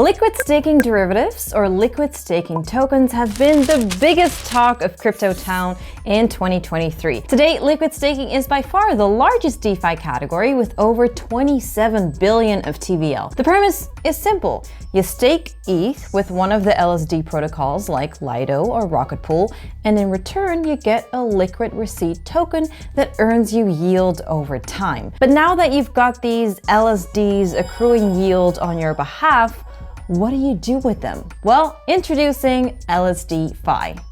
Liquid staking derivatives, or liquid staking tokens, have been the biggest talk of Crypto Town in 2023. Today, liquid staking is by far the largest DeFi category with over 27 billion of TVL. The premise is simple. You stake ETH with one of the LSD protocols like Lido or Rocket Pool, and in return you get a liquid receipt token that earns you yield over time. But now that you've got these LSDs accruing yield on your behalf, what do you do with them? Well, introducing LSDfi.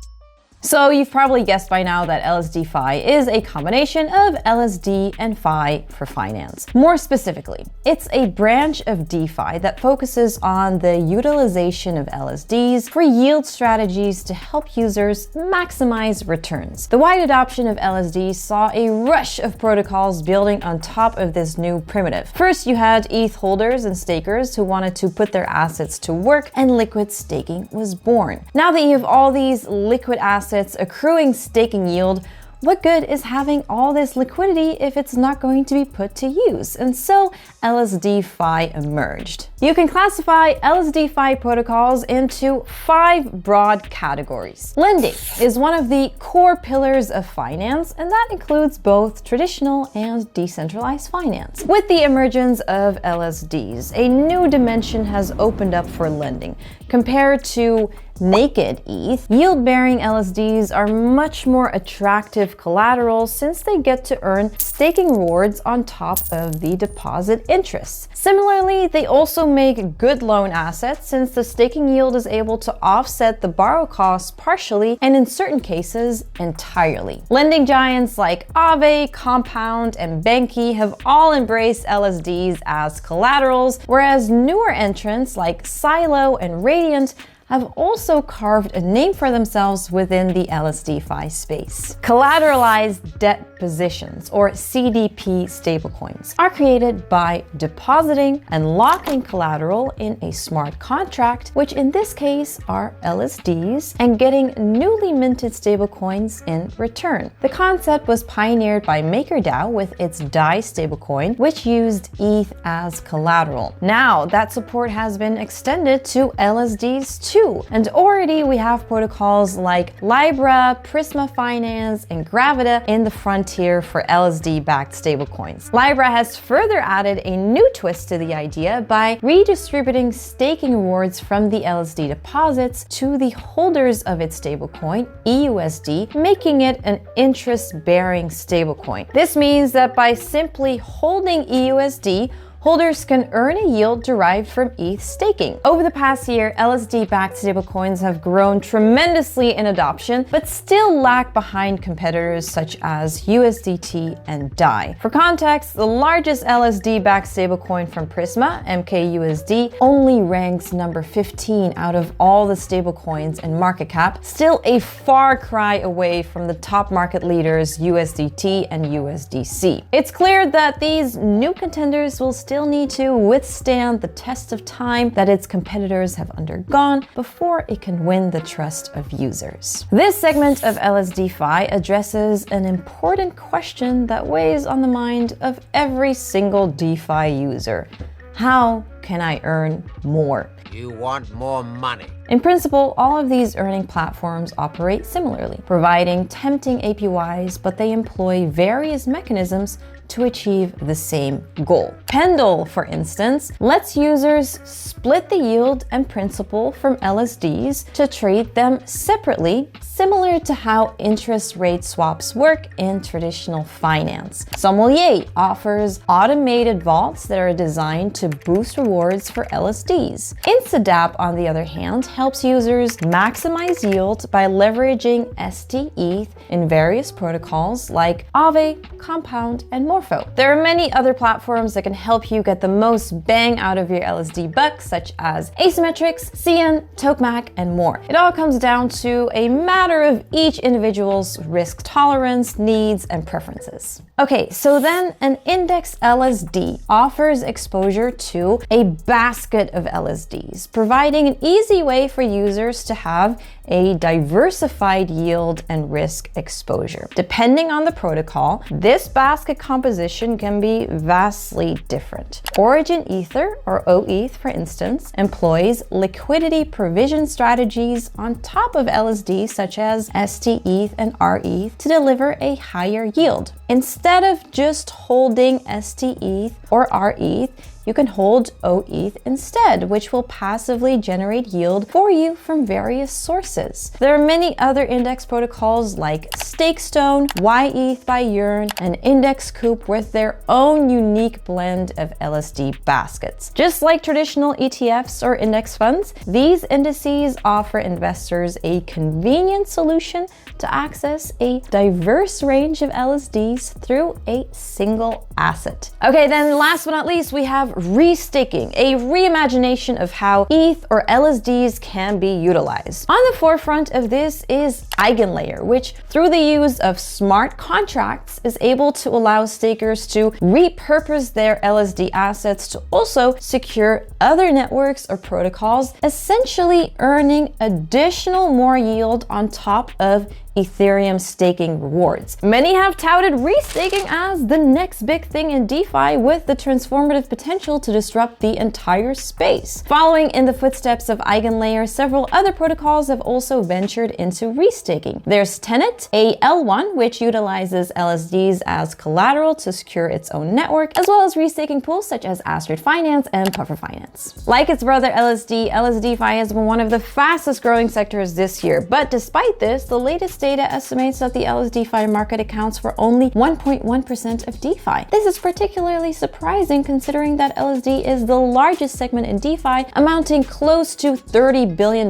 So you've probably guessed by now that LSDfi is a combination of LSD and Fi for finance. More specifically, it's a branch of DeFi that focuses on the utilization of LSDs for yield strategies to help users maximize returns. The wide adoption of LSDs saw a rush of protocols building on top of this new primitive. First, you had ETH holders and stakers who wanted to put their assets to work, and liquid staking was born. Now that you have all these liquid assets accruing staking yield, what good is having all this liquidity if it's not going to be put to use? And so LSDfi emerged. You can classify LSDfi protocols into 5 broad categories. Lending is one of the core pillars of finance, and that includes both traditional and decentralized finance. With the emergence of LSDs, a new dimension has opened up for lending. Compared to naked ETH, yield-bearing LSDs are much more attractive collateral since they get to earn staking rewards on top of the deposit interest. Similarly, they also make good loan assets since the staking yield is able to offset the borrow costs partially and in certain cases entirely. Lending giants like Aave, Compound, and Banky have all embraced LSDs as collaterals, whereas newer entrants like Silo and Radiant have also carved a name for themselves within the LSDfi space. Collateralized debt positions, or CDP stablecoins, are created by depositing and locking collateral in a smart contract, which in this case are LSDs, and getting newly minted stablecoins in return. The concept was pioneered by MakerDAO with its DAI stablecoin, which used ETH as collateral. Now that support has been extended to LSDs too. And already we have protocols like Libra, Prisma Finance, and Gravita in the frontier for LSD-backed stablecoins. Libra has further added a new twist to the idea by redistributing staking rewards from the LSD deposits to the holders of its stablecoin, EUSD, making it an interest-bearing stablecoin. This means that by simply holding EUSD, holders can earn a yield derived from ETH staking. Over the past year, LSD-backed stablecoins have grown tremendously in adoption, but still lag behind competitors such as USDT and DAI. For context, the largest LSD-backed stablecoin from Prisma, MKUSD, only ranks number 15 out of all the stablecoins in market cap, still a far cry away from the top market leaders USDT and USDC. It's clear that these new contenders will still need to withstand the test of time that its competitors have undergone before it can win the trust of users. This segment of LSDfi addresses an important question that weighs on the mind of every single DeFi user. How can I earn more? You want more money. In principle, all of these earning platforms operate similarly, providing tempting APYs, but they employ various mechanisms to achieve the same goal. Pendle, for instance, lets users split the yield and principal from LSDs to treat them separately, similar to how interest rate swaps work in traditional finance. Sommelier offers automated vaults that are designed to boost rewards for LSDs. Instadap, on the other hand, helps users maximize yield by leveraging STETH in various protocols like Aave, Compound, and Morpho. There are many other platforms that can help you get the most bang out of your LSD buck, such as Asymmetrics, CN, Tokmak, and more. It all comes down to a matter of each individual's risk tolerance, needs, and preferences. Okay, so then an index LSD offers exposure to a a basket of LSDs, providing an easy way for users to have a diversified yield and risk exposure. Depending on the protocol, this basket composition can be vastly different. Origin Ether, or OETH for instance, employs liquidity provision strategies on top of LSDs such as STETH and RETH to deliver a higher yield. Instead of just holding STETH or RETH, you can hold OETH instead, which will passively generate yield for you from various sources. There are many other index protocols like Stakestone, YETH by Yearn, and Index Coop with their own unique blend of LSD baskets. Just like traditional ETFs or index funds, these indices offer investors a convenient solution to access a diverse range of LSDs through a single asset. Okay, then last but not least, we have restaking, a reimagination of how ETH or LSDs can be utilized. On the forefront of this is Eigenlayer, which through the use of smart contracts is able to allow stakers to repurpose their LSD assets to also secure other networks or protocols, essentially earning additional more yield on top of Ethereum staking rewards. Many have touted restaking as the next big thing in DeFi with the transformative potential to disrupt the entire space. Following in the footsteps of Eigenlayer, several other protocols have also ventured into restaking. There's Tenet, a L1 which utilizes LSDs as collateral to secure its own network, as well as restaking pools such as Astrid Finance and Puffer Finance. Like its brother LSD, LSDfi has been one of the fastest growing sectors this year, but despite this, the latest data estimates that the LSDfi market accounts for only 1.1% of DeFi. This is particularly surprising considering that LSD is the largest segment in DeFi, amounting close to $30 billion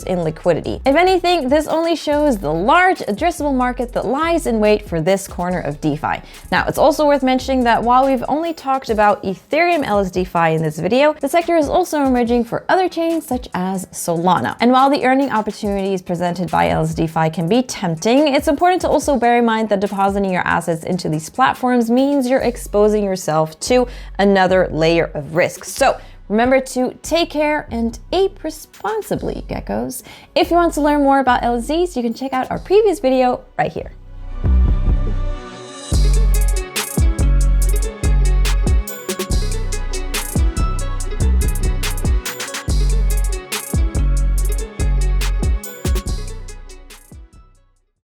in liquidity. If anything, this only shows the large addressable market that lies in wait for this corner of DeFi. Now, it's also worth mentioning that while we've only talked about Ethereum LSDfi in this video, the sector is also emerging for other chains such as Solana. And while the earning opportunities presented by LSDfi can be tempting, it's important to also bear in mind that depositing your assets into these platforms means you're exposing yourself to another layer of risk. So remember to take care and ape responsibly, geckos. If you want to learn more about LSDs, you can check out our previous video right here.